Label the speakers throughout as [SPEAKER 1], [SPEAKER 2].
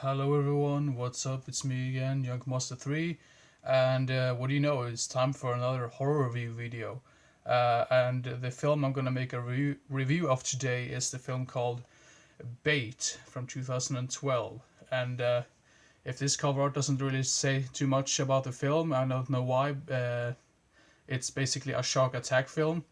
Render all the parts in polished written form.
[SPEAKER 1] Hello everyone, what's up? It's me again, Junkmaster3, and what do you know? It's time for another horror review video. And the film I'm gonna make a review of today is the film called Bait from 2012. And if this cover art doesn't really say too much about the film, I don't know why. It's basically a shark attack film.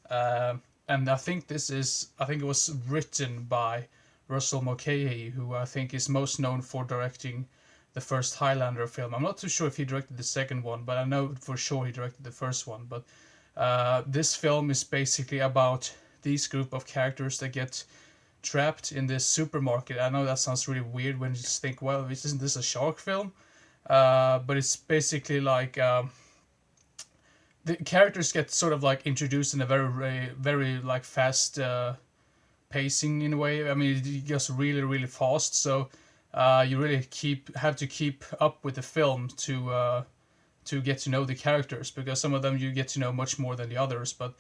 [SPEAKER 1] Uh, and I think it was written by Russell Mulcahy, who I think is most known for directing the first Highlander film. I'm not too sure if he directed the second one, but I know for sure he directed the first one. But this film is basically about these group of characters that get trapped in this supermarket. I know that sounds really weird when you just think, well, isn't this a shark film? But it's basically like the characters get sort of like introduced in a very like fast pacing in a way. I mean, it goes really fast, so you really keep have to keep up with the film to get to know the characters, because some of them you get to know much more than the others. But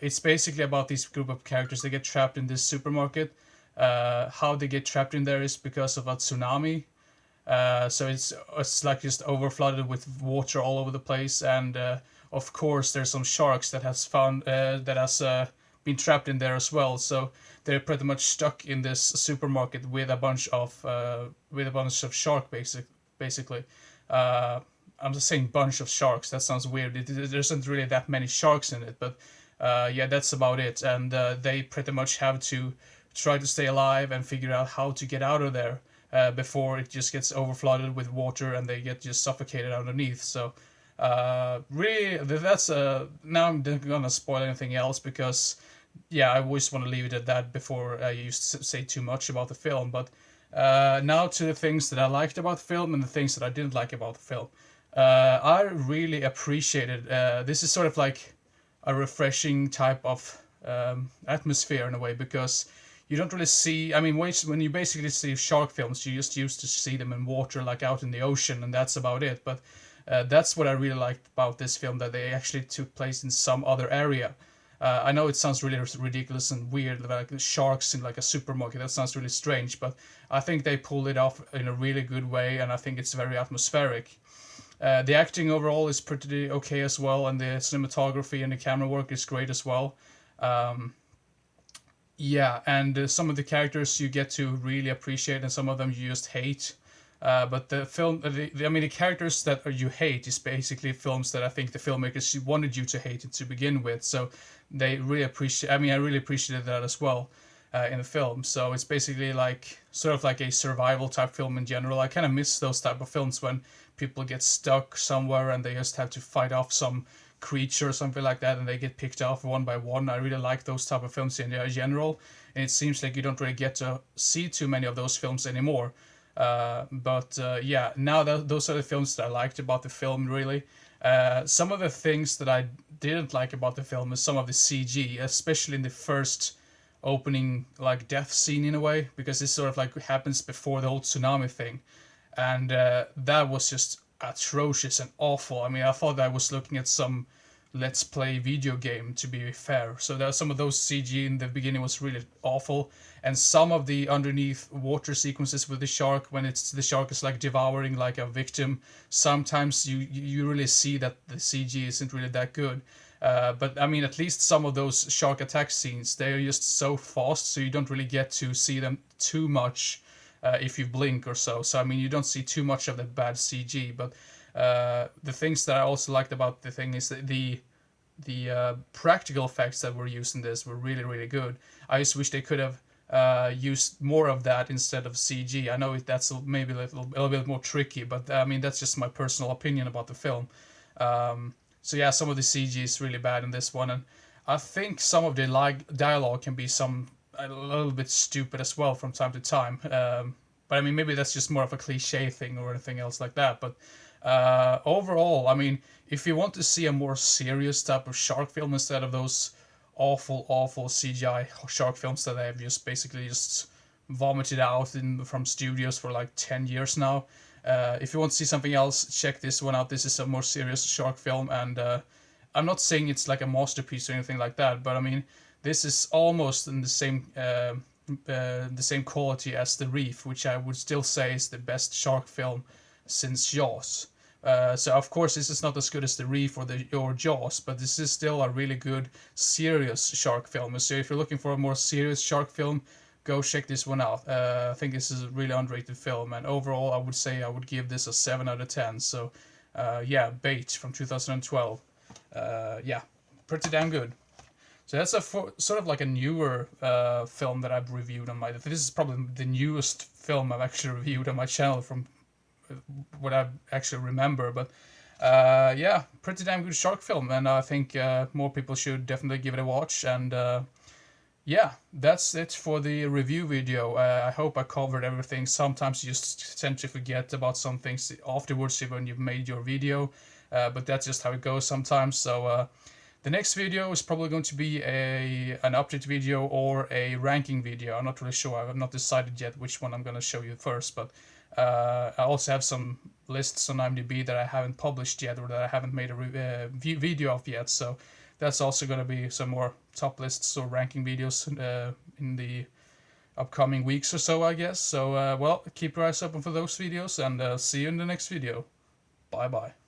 [SPEAKER 1] it's basically about this group of characters that get trapped in this supermarket. How they get trapped in there is because of a tsunami. So it's like just overflooded with water all over the place, and of course there's some sharks that has been trapped in there as well. So they're pretty much stuck in this supermarket with a bunch of shark basically. Uh, I'm just saying bunch of sharks. That sounds weird. There isn't really that many sharks in it, but yeah, that's about it. And they pretty much have to try to stay alive and figure out how to get out of there before it just gets overflooded with water and they get just suffocated underneath. So really, that's now I'm not gonna spoil anything else, because yeah, I always want to leave it at that before you say too much about the film. But now to the things that I liked about the film and the things that I didn't like about the film. I really appreciated. This is sort of like a refreshing type of atmosphere in a way, because you don't really see. I mean, when you basically see shark films, you just used to see them in water, like out in the ocean, and that's about it. But that's what I really liked about this film, that they actually took place in some other area. I know it sounds really ridiculous and weird, like sharks in like a supermarket. That sounds really strange, but I think they pulled it off in a really good way, and I think it's very atmospheric. The acting overall is pretty okay as well, and the cinematography and the camera work is great as well. Um, yeah, and some of the characters you get to really appreciate, and some of them you just hate. But the film, I mean, the characters that you hate is basically films that I think the filmmakers wanted you to hate it to begin with. So they really appreciate. I mean, I really appreciated that as well in the film. So it's basically like sort of like a survival type film in general. I kind of miss those type of films when people get stuck somewhere and they just have to fight off some creature or something like that, and they get picked off one by one. I really like those type of films in general, and it seems like you don't really get to see too many of those films anymore. But yeah, now those are the films that I liked about the film, really. Some of the things that I didn't like about the film is some of the CG, especially in the first opening, like death scene in a way, because this sort of like happens before the whole tsunami thing, and that was just atrocious and awful. I mean, I thought I was looking at some let's play video game, to be fair. So there some of those CG in the beginning was really awful, and some of the underneath water sequences with the shark, when it's the shark is like devouring like a victim, sometimes you really see that the CG isn't really that good. But I mean, at least some of those shark attack scenes, they're just so fast, so you don't really get to see them too much if you blink or so. So I mean, you don't see too much of the bad CG. But the things that I also liked about the thing is that the practical effects that were used in this were really good. I just wish they could have used more of that instead of CG. I know that's maybe a little bit more tricky, but I mean, that's just my personal opinion about the film. So yeah, some of the CG is really bad in this one, and I think some of the dialogue can be a little bit stupid as well from time to time. But I mean, maybe that's just more of a cliche thing or anything else like that. But overall, I mean, if you want to see a more serious type of shark film instead of those awful CGI shark films that I've just basically just vomited out from studios for like 10 years now. If you want to see something else, check this one out. This is a more serious shark film, and I'm not saying it's like a masterpiece or anything like that, but I mean, this is almost in the same the same quality as The Reef, which I would still say is the best shark film since Jaws. So of course this is not as good as The Reef or Jaws, but this is still a really good serious shark film. So if you're looking for a more serious shark film, go check this one out. I think this is a really underrated film, and overall I would say I would give this a 7 out of 10. So yeah, Bait from 2012. Yeah, pretty damn good. So that's sort of like a newer film that I've reviewed on my. This is probably the newest film I've actually reviewed on my channel from what I actually remember. But yeah, pretty damn good shark film, and I think more people should definitely give it a watch. And yeah, that's it for the review video. I hope I covered everything. Sometimes you just tend to forget about some things afterwards when you've made your video, but that's just how it goes sometimes. So the next video is probably going to be an update video or a ranking video. I'm not really sure. I've not decided yet which one I'm going to show you first, but I also have some lists on IMDb that I haven't published yet, or that I haven't made a video of yet. So that's also going to be some more top lists or ranking videos in the upcoming weeks or so, I guess. So, well, keep your eyes open for those videos, and see you in the next video. Bye bye.